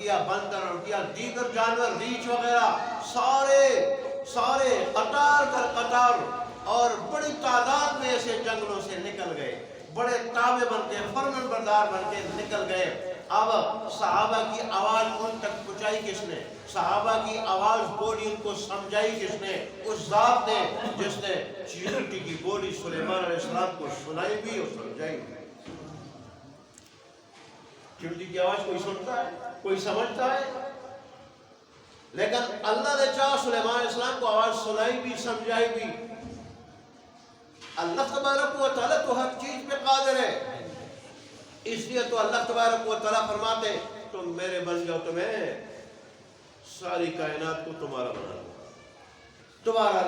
کیا بندر اور کیا دیگر جانور ریچھ وغیرہ سارے قطار در قطار اور بڑی تعداد میں ایسے جنگلوں سے نکل گئے، بڑے تابع بن کے فرمان بردار بن کے نکل گئے۔ اب صحابہ کی آواز ان تک پہنچائی کس نے؟ صحابہ کی آواز بولی ان کو سمجھائی کس نے؟ اس ذات نے جس نے چیونٹی کی بولی سلیمان علیہ السلام کو سنائی بھی اور سمجھائی بھی۔ چیونٹی کی آواز کوئی سنتا ہے، کوئی سمجھتا ہے، لیکن اللہ نے چاہا سلیمان علیہ السلام کو آواز سنائی بھی سمجھائی بھی۔ اللہ تبارک و تعالیٰ تو ہر چیز پہ قادر ہے، اس لیے تو اللہ تبارک و تعالیٰ فرماتے تم میرے بن جاؤ تو میں ساری کائنات کو تمہارا بنا لوں۔ تمہارا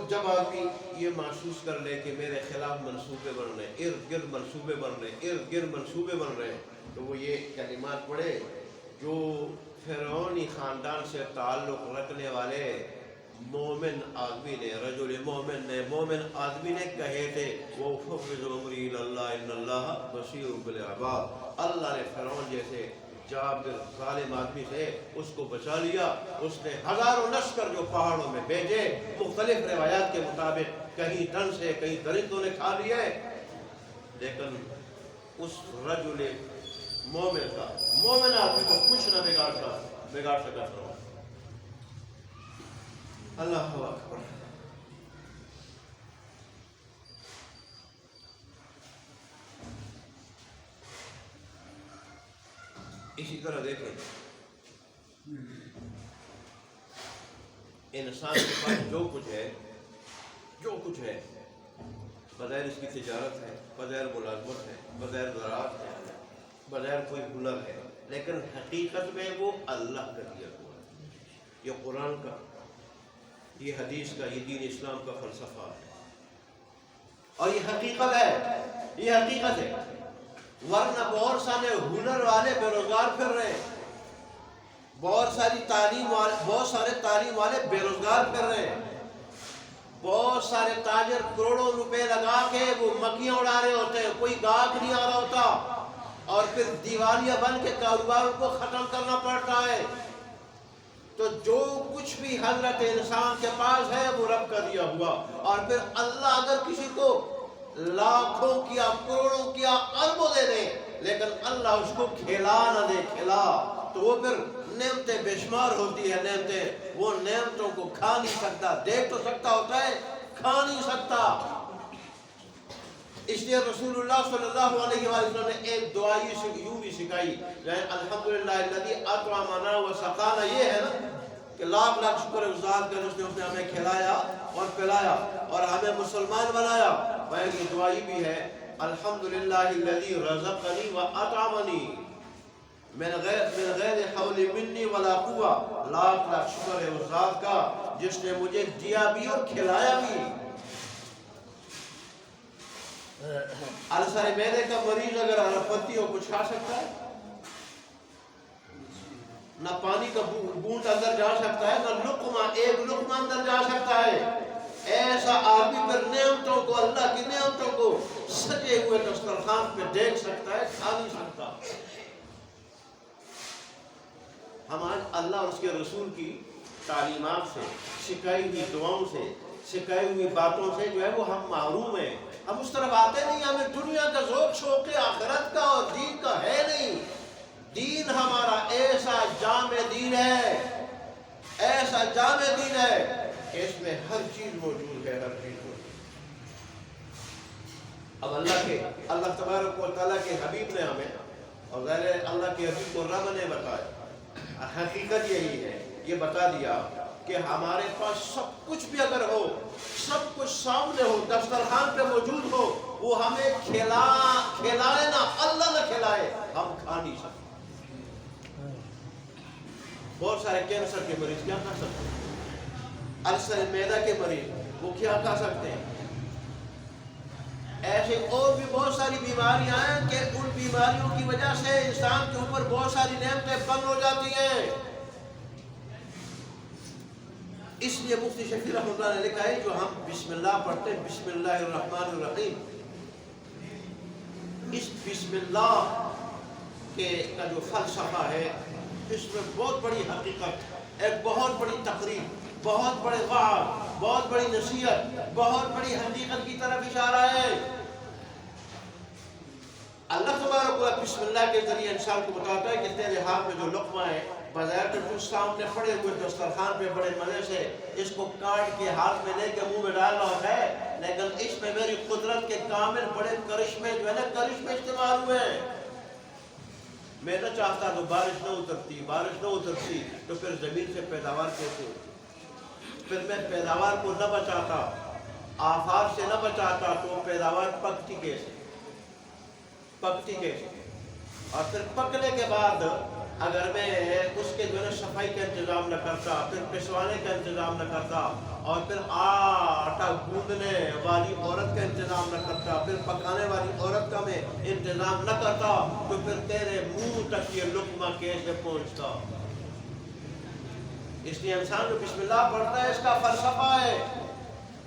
جب آدمی یہ محسوس کر لے کہ میرے خلاف منصوبے بن رہے، ارد گرد منصوبے بن رہے، ارد گرد منصوبے بن رہے، تو وہ یہ کلمات پڑھے جو فرعونی خاندان سے تعلق رکھنے والے مومن آدمی نے، رجل مومن آدمی نے کہے تھے، وَأُفَوِّضُ أَمْرِي إِلَى اللَّهِ إِنَّ اللَّهَ بَصِيرٌ بِالْعِبَادِ۔ اللہ نے فرعون جیسے جابر ظالم آدمی سے اس کو بچا لیا، اس نے ہزاروں لشکر جو پہاڑوں میں بھیجے، مختلف روایات کے مطابق کہیں ڈن سے کہیں درندوں نے کھا لیے، لیکن اس رجل مومن آدمی کو کچھ نہ بگاڑ سکا فرعون۔ اللہ اکبر۔ اسی طرح دیکھیں انسان کے پاس جو کچھ ہے بغیر اس کی تجارت ہے، بغیر ملازمت ہے، بغیر زراعت ہے، بغیر کوئی ہنر ہے، لیکن حقیقت میں وہ اللہ کا دیا ہوا ہے۔ یہ قرآن کا، یہ حدیث کا، یہ دین اسلام کا فلسفہ ہے، اور یہ حقیقت ہے۔ ورنہ بہت سارے ہنر والے بے روزگار پھر رہے ہیں، بہت سارے تعلیم والے بے روزگار پھر رہے ہیں، بہت سارے تاجر کروڑوں روپے لگا کے وہ مکھیاں اڑا رہے ہوتے ہیں، کوئی گاہک نہیں آ رہا ہوتا، اور پھر دیوالیہ بن کے کاروبار کو ختم کرنا پڑتا ہے۔ تو جو کچھ بھی حضرت انسان کے پاس ہے وہ رب کا دیا ہوا، اور پھر اللہ اگر کسی کو لاکھوں کیا، کروڑوں کیا، اربوں دے دے، لیکن اللہ اس کو کھلا نہ دے تو وہ پھر نعمتیں بے شمار ہوتی ہے، نعمتیں، وہ نعمتوں کو کھا نہیں سکتا، دیکھ تو سکتا ہوتا ہے، کھا نہیں سکتا۔ اس لیے رسول اللہ صلی اللہ علیہ وسلم نے ایک دعا یوں بھی سکھائی، الحمدللہ الذی اطعمنا وسقانا، یہ ہے نا کہ لاکھ شکر ہے اس ذات کا جس نے ہمیں کھلایا اور پلایا اور ہمیں مسلمان بنایا۔ یہ دعا بھی ہے، الحمدللہ الذی رزقنی واطعمنی من غیر حول منی ولا قوہ، لاکھ شکر ہے اس ذات کا جس نے مجھے دیا بھی اور کھلایا بھی۔ السر معدے کا مریض اگر پتی ہو کچھ کھا سکتا ہے؟ نہ پانی کا بوند اندر جا سکتا ہے، نہ ایک لقمہ اندر جا سکتا ہے۔ ایسا آدمی پر نعمتوں کو، اللہ کی نعمتوں کو سجے ہوئے دسترخوان پہ دیکھ سکتا ہے، کھا نہیں سکتا۔ ہم آج اللہ اور اس کے رسول کی تعلیمات سے، سکھائی ہوئی دعاؤں سے، سکھائی ہوئی باتوں سے جو ہے وہ ہم محروم ہیں، ہم اس طرف آتے نہیں، ہمیں دنیا کا ذوق شوق آخرت کا اور دین کا ہے نہیں۔ دین ہمارا ایسا جامع دین ہے، ایسا جامع دین ہے کہ اس میں ہر چیز موجود ہے، ہر چیز موجود ہے۔ اب اللہ تبارک و تعالیٰ کے حبیب نے ہمیں، اور ظاہر اللہ کے حبیب کو رب نے بتایا، حقیقت یہی ہے، یہ بتا دیا کہ ہمارے پاس سب کچھ بھی اگر ہو، سب کچھ سامنے ہو، دسترخوان پہ موجود ہو، وہ ہمیں کھلائے نہ اللہ نہ کھلائے، ہم کھا نہیں سکتے۔ بہت سارے کینسر کے مریض کیا کھا سکتے ہیں؟ السر معدہ کے مریض وہ کیا کھا سکتے ہیں؟ ایسے اور بھی بہت ساری بیماریاں ہیں کہ ان بیماریوں کی وجہ سے انسان کے اوپر بہت ساری نعمتیں بند ہو جاتی ہیں۔ اس لیے مفتی شفیع رحمۃ اللہ نے لکھا ہے جو ہم بسم اللہ پڑھتے ہیں، بسم اللہ الرحمن الرحیم، اس بسم اللہ کے کا جو فلسفہ ہے اس میں بہت بڑی حقیقت، ایک بہت بڑی تقریر، بہت بڑے وعظ، بہت بڑی نصیحت، بہت بڑی حقیقت کی طرف اشارہ ہے۔ اللہ تبارک و تعالیٰ بسم اللہ کے ذریعے انسان کو بتاتا ہے کہ تیرے ہاتھ میں جو لقمہ ہے بظاہر تو سامنے پڑے ہوئے دسترخوان پہ بڑے مزے سے اس کو کاٹ کے ہاتھ میں لے کے منہ میں ڈال رہا ہے، لیکن اس میں میری قدرت کے کامل بڑے کرشمے جو ہے نا کرشمے استعمال ہوئے ہیں۔ میں نہ چاہتا تو بارش نہ اترتی تو پھر زمین سے پیداوار کیسے ہوتی؟ پھر میں پیداوار کو نہ بچاتا، آفات سے نہ بچاتا تو پیداوار پکتی کیسے؟ اور پھر پکنے کے بعد اگر میں اس کے جو ہے صفائی کا انتظام نہ کرتا، پھر پسوانے کا انتظام نہ کرتا، اور پھر آٹا گوندنے والی عورت کا انتظام نہ کرتا، پھر پکانے والی عورت کا میں انتظام نہ کرتا، تو پھر تیرے منہ تک یہ لقمہ کیسے پہنچتا؟ اس لیے انسان جو بسم اللہ پڑھتا ہے اس کا فلسفہ ہے،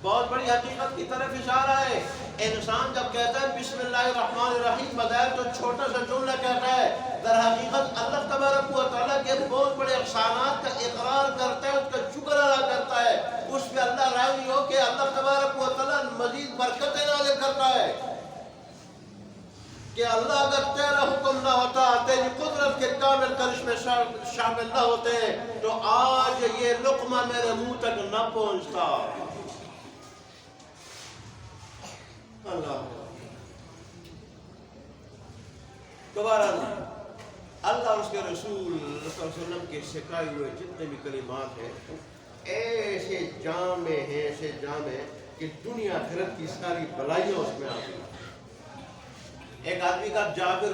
بہت بڑی حقیقت کی طرف اشارہ ہے۔ انسان جب کہتا ہے بسم اللہ الرحمن الرحیم بظاہر تو چھوٹا سا جملہ کہتا ہے، در حقیقت اللہ تبارک و تعالیٰ کے بہت بڑے احسانات کا اقرار کرتا ہے، اس کا شکر ادا کرتا ہے، اس پہ اللہ راضی ہو کہ اللہ تبارک و تعالیٰ مزید برکتیں نازل کرتا ہے کہ اللہ اگر تیرا حکم نہ ہوتا، تیری قدرت کے کامل کرشمے شامل نہ ہوتے تو آج یہ لقمہ میرے منہ تک نہ پہنچتا۔ اللہ دوبارہ اللہ اور اس کے رسول صلی اللہ علیہ وسلم کے سکھائے ہوئے جتنے بھی کلمات ہیں ایسے جامع ہیں، ایسے جامع کہ دنیا آخرت کی ساری بلائیاں اس میں آتی ہیں۔ ایک آدمی کا جابر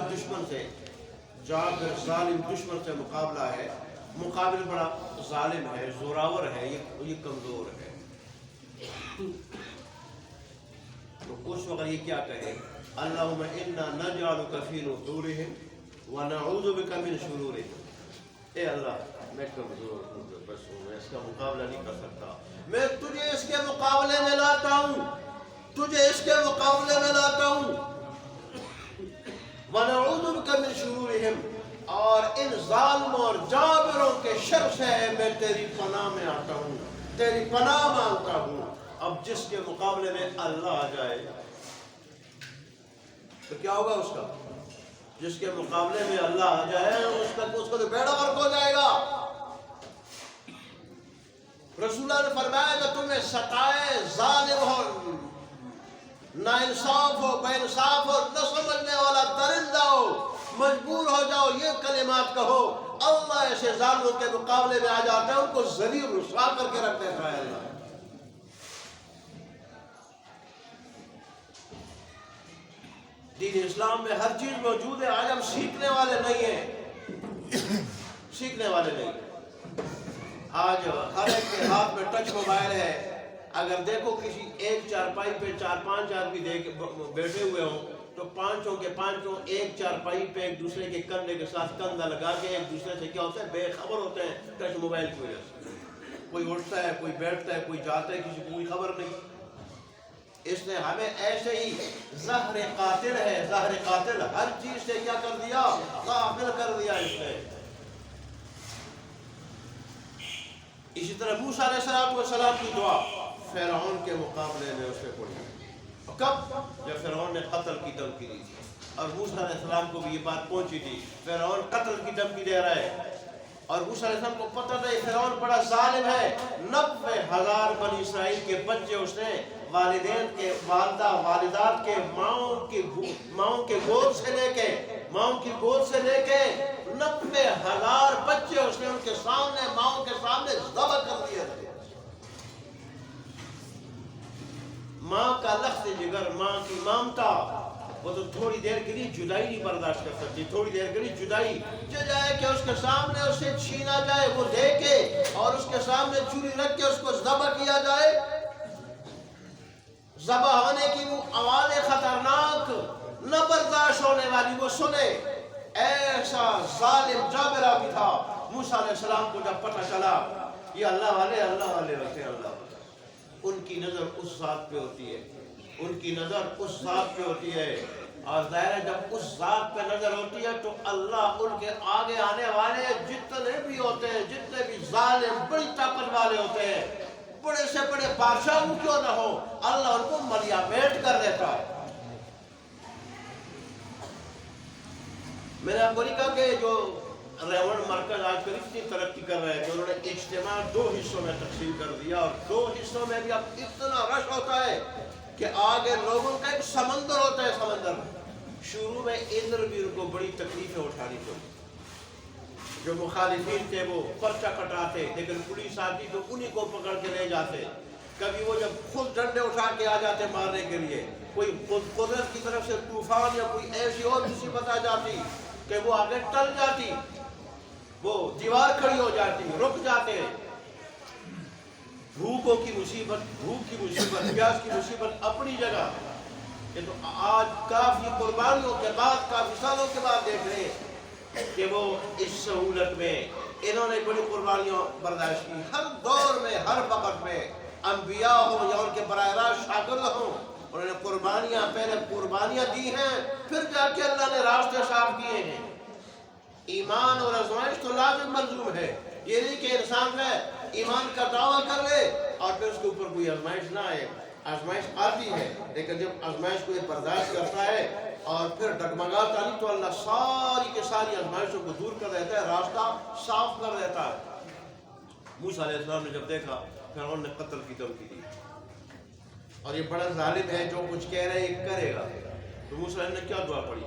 ظالم دشمن سے مقابلہ ہے، مقابل بڑا ظالم ہے، زوراور ہے، یہ کمزور ہے، تو اس وقت یہ کیا کہے؟ اللہم انا نجعلک فی نحورہم ونعوذ بک من شرورہم۔ اے اللہ میں کمزور ہوں، بس ہوں، میں اس کا مقابلہ نہیں کر سکتا، میں تجھے اس کے مقابلے میں لاتا ہوں، ونعوذ بک من شرورہم، اور ان ظالموں اور جابروں کے شر سے میں تیری پناہ میں آتا ہوں، تیری پناہ مانگتا ہوں۔ اب جس کے مقابلے میں اللہ آ جائے تو کیا ہوگا اس کا؟ جس کے مقابلے میں اللہ آ جائے اس کا تو بیڑا غرق ہو جائے گا۔ رسول اللہ نے فرمایا کہ تمہیں ستائے، ظالم ہو، ناانصاف ہو، بے انصاف ہو، نہ سمجھنے والا درندہ ہو، مجبور ہو جاؤ یہ کلمات کہو، اللہ ایسے ظالموں کے مقابلے میں آ جاتا ہے، ان کو ذلیل رسوا کر کے رکھ دیتا ہے اللہ۔ دین اسلام میں ہر چیز موجود ہے، آج ہم سیکھنے والے نہیں ہیں، سیکھنے والے نہیں ہیں۔ آج ہر ایک کے ہاتھ میں ٹچ موبائل ہے، اگر دیکھو کسی ایک چارپائی پہ 4-5 آدمی بیٹھے ہوئے ہوں تو پانچوں کے پانچوں ایک چارپائی پہ ایک دوسرے کے کندھے کے ساتھ کندھا لگا کے ایک دوسرے سے کیا ہوتا ہے؟ بے خبر ہوتے ہیں ٹچ موبائل کی وجہ سے۔ کوئی اٹھتا ہے، کوئی بیٹھتا ہے، کوئی جاتا ہے، کسی کو کوئی خبر نہیں۔ اس نے ہمیں ایسے ہی زہر قاتل ہے، زہر قاتل ہر چیز سے کیا کر دیا؟ غافل کر دیا اس نے۔ اسی طرح موسیٰ علیہ السلام کی دعا فرعون کے مقابلے میں اس نے پڑھی، کب؟ جب فرعون نے قتل کی دھمکی دی تھی، اور موسیٰ علیہ السلام کو بھی یہ بات پہنچی تھی فرعون قتل کی دھمکی دے رہا ہے، اور موسیٰ علیہ السلام کو پتہ تھا فرعون بڑا ظالم ہے۔ 90,000 بنی اسرائیل کے بچے اس نے والدین کے والدات کے ماؤں کے گود سے لے کے 90,000 بچے اس نے ان کے سامنے ماؤں کے سامنے ذبح کر دیے تھے۔ ماں کا لخت جگر، ماں کی ممتا، وہ تو تھوڑی دیر کے لیے جدائی نہیں برداشت کر سکتی، تھوڑی دیر کے لیے جدائی جائے کہ اس کے سامنے اسے چھینا جائے، وہ دیکھے اور اس کے سامنے چوری رکھ کے اس کو ذبح کیا جائے۔ ذبح ہونے کی وہ آواز خطرناک نہ برداشت ہونے والی وہ سنے، ایسا ظالم جابرہ بھی تھا۔ موسیٰ علیہ السلام کو جب پتہ چلا یہ اللہ والے ہوتے ہیں، اللہ ان کی نظر اس ذات پہ ہوتی ہے، ان کی نظر اس ذات پہ ہوتی ہے، اور ظاہر ہے جب اس ذات پہ نظر ہوتی ہے تو اللہ ان کے آگے آنے والے جتنے بھی ہوتے ہیں، جتنے بھی ظالم بڑی طاقت والے ہوتے ہیں، بڑے سے بڑے بادشاہ کیوں نہ ہو، اللہ ان کو ملیامیٹ کر دیتا ہے۔ میں نے آپ کو نہیں کہا کہ جو ریون مرکز آج کل اتنی ترقی کر رہے ہیں کہ انہوں نے اجتماع 2 حصوں میں تقسیم کر دیا، اور 2 حصوں میں بھی اب اتنا رش ہوتا ہے کہ آگے لوگوں کا ایک سمندر ہوتا ہے۔ سمندر شروع میں ادھر بھی ان کو بڑی تکلیفیں اٹھانی پڑی، جو مخالفین تھے وہ پرچہ کٹاتے، لیکن پولیس آتی تو انہی کو پکڑ کے لے جاتے۔ کبھی وہ جب خود ڈنڈے اٹھا کے آ جاتے مارنے کے لیے، کوئی قدرت کی طرف سے طوفان یا کوئی ایسی اور مصیبت آ جاتی کہ وہ آگے ٹل جاتی، وہ دیوار کھڑی ہو جاتی، رک جاتے۔ بھوکوں کی مصیبت، بھوک کی مصیبت، پیاس کی مصیبت اپنی جگہ، کہ تو آج کافی قربانیوں کے بعد، کافی سالوں کے بعد دیکھ رہے ہیں کہ وہ اس سہولت میں انہوں نے بڑی قربانیاں برداشت کی۔ ہر دور میں، ہر وقت میں، انبیاء ہوں یا ان کے براہ راست شاگرد ہوں، انہوں نے قربانیاں، پہلے قربانیاں دی ہیں، پھر جا کے اللہ نے راستے صاف کیے ہیں۔ ایمان اور آزمائش تو لازم ملزوم ہے، یہ نہیں کہ انسان ہے ایمان کا دعویٰ کر لے اور پھر اس کے اوپر کوئی آزمائش نہ آئے۔ آزمائش آتی ہے، لیکن جب آزمائش کو یہ برداشت کرتا ہے اور پھر ڈگمگاتا نہیں تو اللہ ساری کے ساری آزمائشوں کو دور کر دیتا ہے، راستہ صاف کر دیتا ہے۔ موسیٰ علیہ السلام نے جب دیکھا فرعون نے قتل کی دھمکی دی، اور یہ بڑا ظالم ہے، جو کچھ کہہ رہے ہیں کرے گا، تو موسیٰ نے کیا دعا پڑھی؟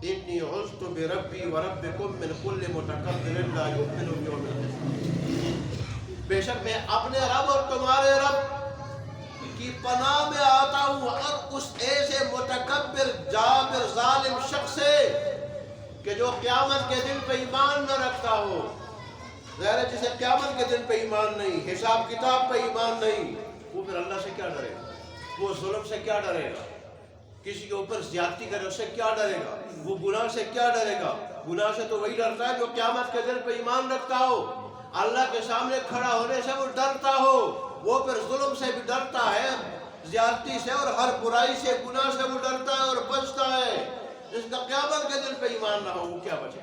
انی عذت بربی وربکم من کل متکبر لا یؤمن بیوم الآخرہ۔ بے شک میں اپنے رب اور تمہارے رب کی پناہ میں آتا ہوں اور اس ایسے متکبر، جابر، ظالم شخص سے کہ جو قیامت کے دن پہ ایمان نہ رکھتا ہو۔ ظاہر ہے جسے قیامت کے دن پہ ایمان نہیں، حساب کتاب پہ ایمان نہیں، وہ پھر اللہ سے کیا ڈرے گا؟ وہ ظلم سے کیا ڈرے گا؟ کسی کے اوپر زیادتی کرے اس سے کیا ڈرے گا؟ وہ گناہ سے کیا ڈرے گا؟ گناہ سے تو وہی ڈرتا ہے جو قیامت کے دن پہ ایمان رکھتا ہو، اللہ کے سامنے کھڑا ہونے سے وہ ڈرتا ہو۔ وہ پھر ظلم سے بھی ڈرتا ہے، زیادتی سے اور ہر برائی سے، گناہ سے وہ ڈرتا ہے اور بچتا ہے۔ جس کا قیامت کے دن پہ ایمان نہ ہو وہ کیا بچے؟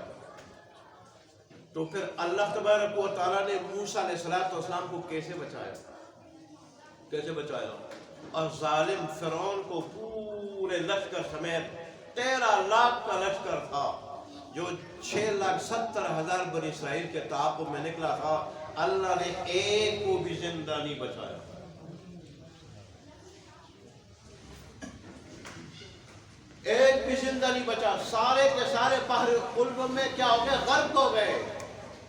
تو پھر اللہ تبارک و تعالیٰ نے موسیٰ علیہ السلام کو کیسے بچایا؟ کیسے بچایا؟ اور ظالم فرعون کو پورے لشکر سمیت 13 لاکھ کا لشکر تھا، جو 6,70,000 بنی اسرائیل کے تعاقب میں نکلا تھا، اللہ نے ایک کو بھی زندہ نہیں بچایا۔ ایک بھی زندہ نہیں بچا، سارے کے سارے بحر قلزم میں کیا ہو گئے؟ غرق ہو گئے۔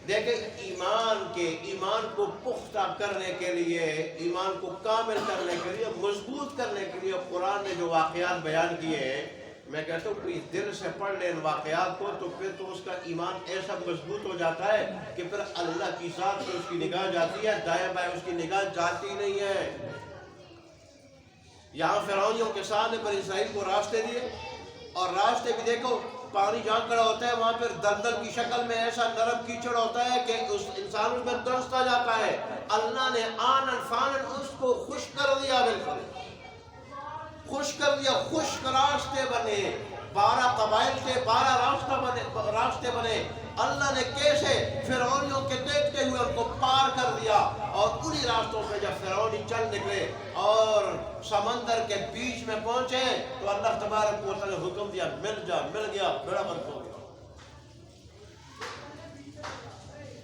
دیکھیں ایمان کو پختہ کرنے کے لیے، ایمان کو کامل کرنے کے لیے، مضبوط کرنے کے لیے قرآن نے جو واقعات بیان کیے ہیں، میں کہتا ہوں کوئی دل سے پڑھ لے ان واقعات کو تو پھر تو اس کا ایمان ایسا مضبوط ہو جاتا ہے کہ پھر اللہ کی ذات پہ اس کی نگاہ جاتی ہے، دائیں بائیں اس کی نگاہ جاتی نہیں ہے۔ یہاں فرعونیوں کے سامنے بنی اسرائیل کو راستے دیے، اور راستے بھی دیکھو پانی جہاں کھڑا ہوتا ہے وہاں پھر دلدل کی شکل میں ایسا نرم کیچڑ ہوتا ہے کہ اس انسان اس میں دنستا جاتا ہے۔ اللہ نے آنن فانن اس کو خشک کر دیا، بالکل خشک کر دیا، خشک راستے بنے، 12 قبائل کے 12 راستے بنے۔ اللہ نے کیسے فرعونیوں کے دیکھتے ہوئے ان کو پار کر دیا، اور انہی راستوں پہ جب فرعونی چل نکلے اور سمندر کے بیچ میں پہنچے تو اللہ تبارک و تعالی نے حکم دیا مل گیا، بڑا غرق ہو گیا۔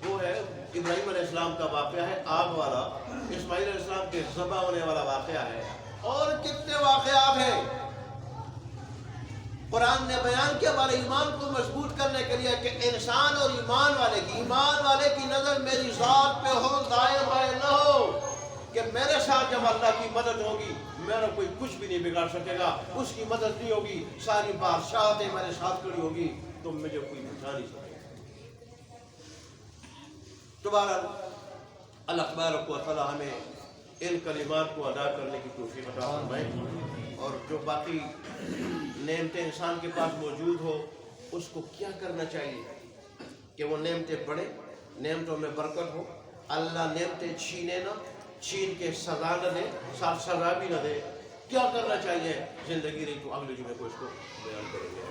وہ ہے ابراہیم علیہ السلام کا واقعہ ہے آگ والا، اسماعیل علیہ السلام کے ذبح ہونے والا واقعہ ہے، اور کتنے واقعات ہیں قرآن نے بیان کیا ہمارے ایمان کو مضبوط کرنے کے لیے کہ انسان اور ایمان والے کی نظر میری ذات پہ ہو، دائیں بائیں نہ ہو، کہ میرے ساتھ جب اللہ کی مدد ہوگی میرا کوئی کچھ بھی نہیں بگاڑ سکے گا، اس کی مدد نہیں ہوگی، ساری بادشاہتیں میرے ساتھ کھڑی ہوگی تو مجھے کوئی بچا نہیں سکے گا۔ دوبارہ اللہ تبارک و تعالی ہمیں ان کلمات کو ادا کرنے کی توفیق عطا فرمائے، اور جو باقی نعمتیں انسان کے پاس موجود ہو اس کو کیا کرنا چاہیے کہ وہ نعمتیں بڑھیں، نعمتوں میں برکت ہو۔ اللہ نعمتیں چھینے نہ، چھین کے سزا نہ دے، سزا بھی نہ دے، کیا کرنا چاہیے زندگی رہی تو اگلے جمعے کو اس کو بیان کریں گے.